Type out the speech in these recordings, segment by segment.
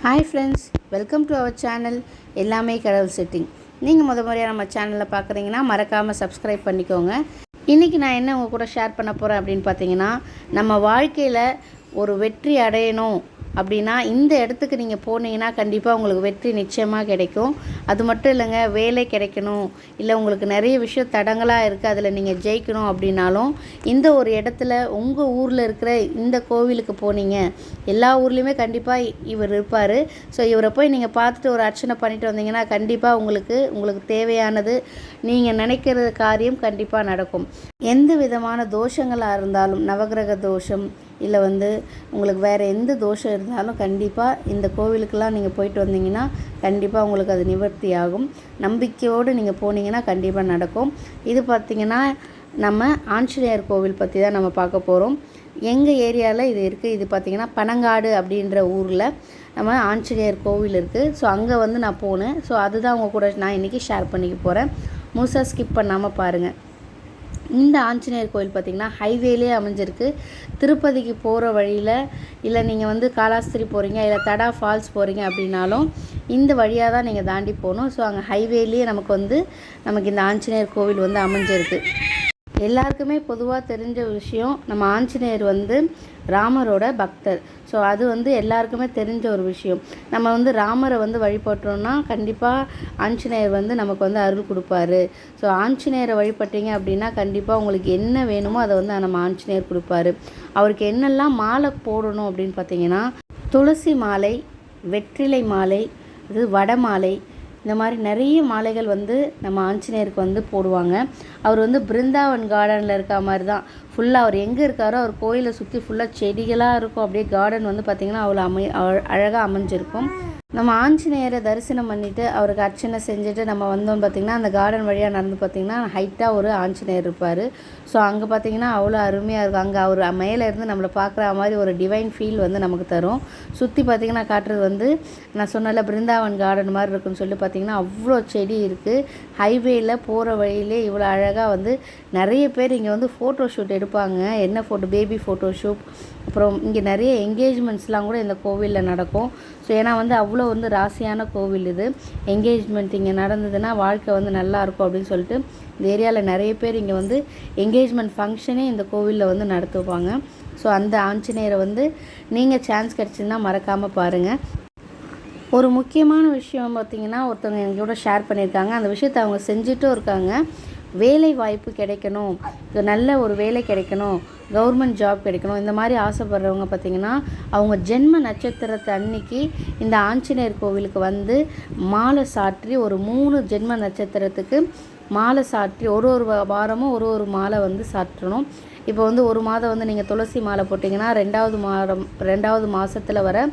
Hi friends, welcome to our channel எல்லாமே கடவுள் setting. நீங்கள் முறையாக நம்ம சேனலில் பார்க்குறீங்கன்னா மறக்காமல் சப்ஸ்கிரைப் பண்ணிக்கோங்க. இன்றைக்கி நான் என்ன உங்கள் கூட ஷேர் பண்ண போகிறேன் அப்படின்னு பார்த்தீங்கன்னா, நம்ம வாழ்க்கையில் ஒரு வெற்றி அடையணும் அப்படின்னா இந்த இடத்துக்கு நீங்கள் போனீங்கன்னா கண்டிப்பாக உங்களுக்கு வெற்றி நிச்சயமாக கிடைக்கும். அது மட்டும் இல்லைங்க, வேலை கிடைக்கணும், இல்லை உங்களுக்கு நிறைய விஷயம் தடங்களாக இருக்குது, அதில் நீங்கள் ஜெயிக்கணும் அப்படின்னாலும் இந்த ஒரு இடத்துல உங்கள் ஊரில் இருக்கிற இந்த கோவிலுக்கு போனீங்க. எல்லா ஊர்லேயுமே கண்டிப்பாக இவர் இருப்பார். ஸோ இவரை போய் நீங்கள் பார்த்துட்டு ஒரு அர்ச்சனை பண்ணிட்டு வந்தீங்கன்னா கண்டிப்பாக உங்களுக்கு தேவையானது, நீங்கள் நினைக்கிற காரியம் கண்டிப்பாக நடக்கும். எந்த விதமான தோஷங்களாக இருந்தாலும், நவகிரக தோஷம் இல்லை உங்களுக்கு வேறு எந்த தோஷம் இருந்தாலும் கண்டிப்பாக இந்த கோவிலுக்கெல்லாம் நீங்கள் போயிட்டு வந்தீங்கன்னா கண்டிப்பாக உங்களுக்கு அது நிவர்த்தி ஆகும். நம்பிக்கையோடு நீங்கள் போனீங்கன்னா கண்டிப்பாக நடக்கும். இது பார்த்திங்கன்னா நம்ம ஆஞ்சநேயர் கோவில் பற்றி தான் நம்ம பார்க்க போகிறோம். எங்கள் ஏரியாவில் இது இருக்குது. இது பார்த்திங்கன்னா பனங்காடு அப்படின்ற ஊரில் நம்ம ஆஞ்சநேயர் கோவில் இருக்குது. ஸோ அங்கே நான் போனேன். ஸோ அதுதான் உங்கள் கூட நான் இன்றைக்கி ஷேர் பண்ணிக்க போகிறேன். முழுசாக ஸ்கிப் பண்ணாமல் பாருங்கள். இந்த ஆஞ்சநேயர் கோயில் பார்த்திங்கன்னா ஹைவேலே அமைஞ்சிருக்கு. திருப்பதிக்கு போகிற வழியில், இல்லை நீங்கள் காலாஸ்திரி போகிறீங்க, இல்லை தடா ஃபால்ஸ் போகிறீங்க அப்படின்னாலும் இந்த வழியாக தான் நீங்கள் தாண்டி போகணும். ஸோ அங்கே ஹைவேலேயே நமக்கு இந்த ஆஞ்சநேயர் கோவில் அமைஞ்சிருக்கு. எல்லாருக்குமே பொதுவாக தெரிஞ்ச விஷயம், நம்ம ஆஞ்சநேயர் ராமரோட பக்தர். ஸோ அது எல்லாருக்குமே தெரிஞ்ச ஒரு விஷயம். நம்ம ராமரை வழிபட்டோம்னா கண்டிப்பாக ஆஞ்சநேயர் நமக்கு அருள் கொடுப்பாரு. ஸோ ஆஞ்சநேயரை வழிபட்டீங்க அப்படின்னா கண்டிப்பாக உங்களுக்கு என்ன வேணுமோ அதை நம்ம ஆஞ்சநேயர் கொடுப்பாரு. அவருக்கு என்னெல்லாம் மாலை போடணும் அப்படின்னு பார்த்தீங்கன்னா, துளசி மாலை, வெற்றிலை மாலை, வடை மாலை, இந்த மாதிரி நிறைய மாலைகள் நம்ம ஆஞ்சநேயருக்கு போடுவாங்க. அவர் பிருந்தாவன் கார்டனில் இருக்க மாதிரி தான் ஃபுல்லாக. அவர் எங்கே இருக்காரோ அவர் கோயிலை சுற்றி ஃபுல்லாக செடிகளாக இருக்கும். அப்படியே கார்டன் பார்த்திங்கன்னா அவ்வளோ அழகாக அமைஞ்சிருக்கும். நம்ம ஆஞ்சநேயரை தரிசனம் பண்ணிவிட்டு அவருக்கு அர்ச்சனை செஞ்சுட்டு நம்ம வந்தோம் பார்த்திங்கன்னா, அந்த கார்டன் வழியாக நடந்து பார்த்திங்கன்னா ஹைட்டாக ஒரு ஆஞ்சநேயர் இருப்பார். ஸோ அங்கே பார்த்திங்கன்னா அவ்வளோ அருமையாக இருக்கும். அங்கே அவர் மேலே இருந்து நம்மளை பார்க்குற மாதிரி ஒரு டிவைன் ஃபீல் நமக்கு தரும். சுற்றி பார்த்திங்கன்னா காட்டுறது நான் சொன்னல பிருந்தாவன் கார்டன் மாதிரி இருக்குன்னு சொல்லி பார்த்திங்கன்னா அவ்வளோ செடி இருக்குது. ஹைவேயில் போகிற வழியிலே இவ்வளோ அழகாக நிறைய பேர் இங்கே ஃபோட்டோ ஷூட் எடுப்பாங்க. என்ன ஃபோட்டோ, பேபி ஃபோட்டோ ஷூட். அப்புறம் இங்கே நிறைய என்கேஜ்மெண்ட்ஸ்லாம் கூட இந்த கோவிலில் நடக்கும். ஸோ ஏன்னா அவ்வளோ ராசியான கோவில் இது. என்கேஜ்மெண்ட் இங்கே நடந்ததுன்னா வாழ்க்கை நல்லாயிருக்கும் அப்படின்னு சொல்லிட்டு இந்த ஏரியாவில் நிறைய பேர் இங்கே என்கேஜ்மெண்ட் ஃபங்க்ஷனே இந்த கோவிலில் நடத்துவாங்க. ஸோ அந்த ஆஞ்சநேயரை நீங்கள் சான்ஸ் கிடச்சின்னா மறக்காமல் பாருங்கள். ஒரு முக்கியமான விஷயம் பார்த்திங்கன்னா, ஒருத்தவங்க எங்களோட ஷேர் பண்ணியிருக்காங்க. அந்த விஷயத்தை அவங்க செஞ்சுட்டும் இருக்காங்க. வேலை வாய்ப்பு கிடைக்கணும், நல்ல ஒரு வேலை கிடைக்கணும், கவர்மெண்ட் ஜாப் கிடைக்கணும், இந்த மாதிரி ஆசைப்படுறவங்க பார்த்திங்கன்னா அவங்க ஜென்ம நட்சத்திரத்தை அன்னைக்கு இந்த ஆஞ்சநேயர் கோவிலுக்கு மாலை சாற்றி, ஒரு 3 ஜென்ம நட்சத்திரத்துக்கு மாலை சாற்றி ஒரு வாரமும் ஒரு மாலை சாற்றணும். இப்போ ஒரு மாதம் நீங்கள் துளசி மாலை போட்டிங்கன்னா ரெண்டாவது மாதத்தில் வர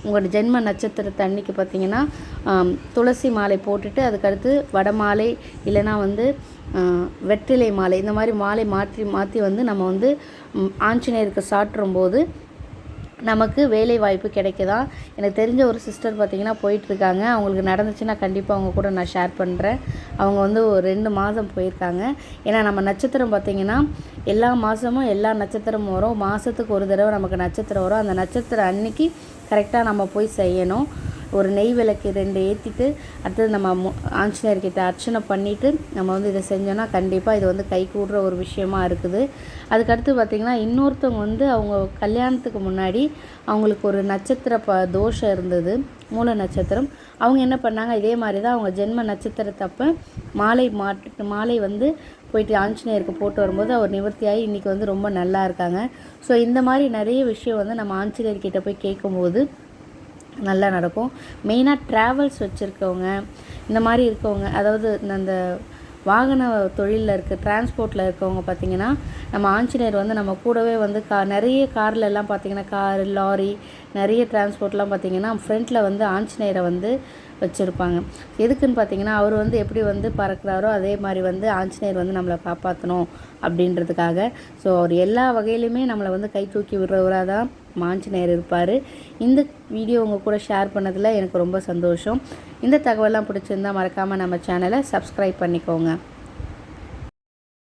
உங்களோட ஜென்ம நட்சத்திரத்தை அன்னைக்கு பார்த்திங்கன்னா துளசி மாலை போட்டுட்டு அதுக்கடுத்து வடை மாலை இல்லைனா வெற்றிலை மாலை, இந்த மாதிரி மாலை மாற்றி நம்ம ஆஞ்சநேயருக்கு சாற்றும் போது நமக்கு வேலை வாய்ப்பு கிடைக்குதான். எனக்கு தெரிஞ்ச ஒரு சிஸ்டர் பார்த்திங்கன்னா போயிட்டுருக்காங்க. அவங்களுக்கு நடந்துச்சுன்னா கண்டிப்பாக அவங்க கூட நான் ஷேர் பண்ணுறேன். அவங்க ஒரு 2 மாதம் போயிருக்காங்க. ஏன்னா நம்ம நட்சத்திரம் பார்த்திங்கன்னா எல்லா மாதமும் எல்லா நட்சத்திரமும் வரும். மாதத்துக்கு ஒரு தடவை நமக்கு நட்சத்திரம் வரும். அந்த நட்சத்திரம் அன்னைக்கு கரெக்டாக நம்ம போய் செய்யணும். ஒரு நெய் விளக்கு 2 ஏற்றிட்டு அடுத்தது நம்ம ஆஞ்சநேயர்கிட்ட அர்ச்சனை பண்ணிவிட்டு நம்ம இதை செஞ்சோன்னா கண்டிப்பாக இது கை கூடுற ஒரு விஷயமா இருக்குது. அதுக்கடுத்து பார்த்திங்கன்னா இன்னொருத்தவங்க அவங்க கல்யாணத்துக்கு முன்னாடி அவங்களுக்கு ஒரு நட்சத்திர தோஷம் இருந்தது, மூல நட்சத்திரம். அவங்க என்ன பண்ணாங்க, இதே மாதிரி தான் அவங்க ஜென்ம நட்சத்திரத்தப்போ மாலை போயிட்டு ஆஞ்சநேயருக்கு போட்டு வரும்போது அவர் நிவர்த்தியாகி இன்றைக்கி ரொம்ப நல்லா இருக்காங்க. ஸோ இந்த மாதிரி நிறைய விஷயம் நம்ம ஆஞ்சநேயர்கிட்ட போய் கேட்கும்போது நல்லா நடக்கும். மெயினாக ட்ராவல்ஸ் வச்சுருக்கவங்க, இந்த மாதிரி இருக்கவங்க, அதாவது அந்த வாகன தொழிலில் டிரான்ஸ்போர்ட்டில் இருக்கவங்க பார்த்திங்கன்னா நம்ம ஆஞ்சநேயர் நம்ம கூடவே நிறைய கார்லெல்லாம் பார்த்திங்கன்னா கார், லாரி, நிறைய டிரான்ஸ்போர்ட்லாம் பார்த்திங்கன்னா ஃப்ரண்ட்டில் ஆஞ்சநேயரை வச்சுருப்பாங்க. எதுக்குன்னு பார்த்திங்கன்னா அவர் எப்படி பறக்கிறாரோ அதே மாதிரி ஆஞ்சநேயர் நம்மளை காப்பாற்றணும் அப்படின்றதுக்காக. ஸோ அவர் எல்லா வகையிலுமே நம்மளை கை தூக்கி விடுறவராக தான் ஆஞ்சநேயர் இருப்பார். இந்த வீடியோ உங்கள் கூட ஷேர் பண்ணதில் எனக்கு ரொம்ப சந்தோஷம். இந்த தகவலாம் பிடிச்சிருந்தால் மறக்காமல் நம்ம சேனலை சப்ஸ்கிரைப் பண்ணிக்கோங்க.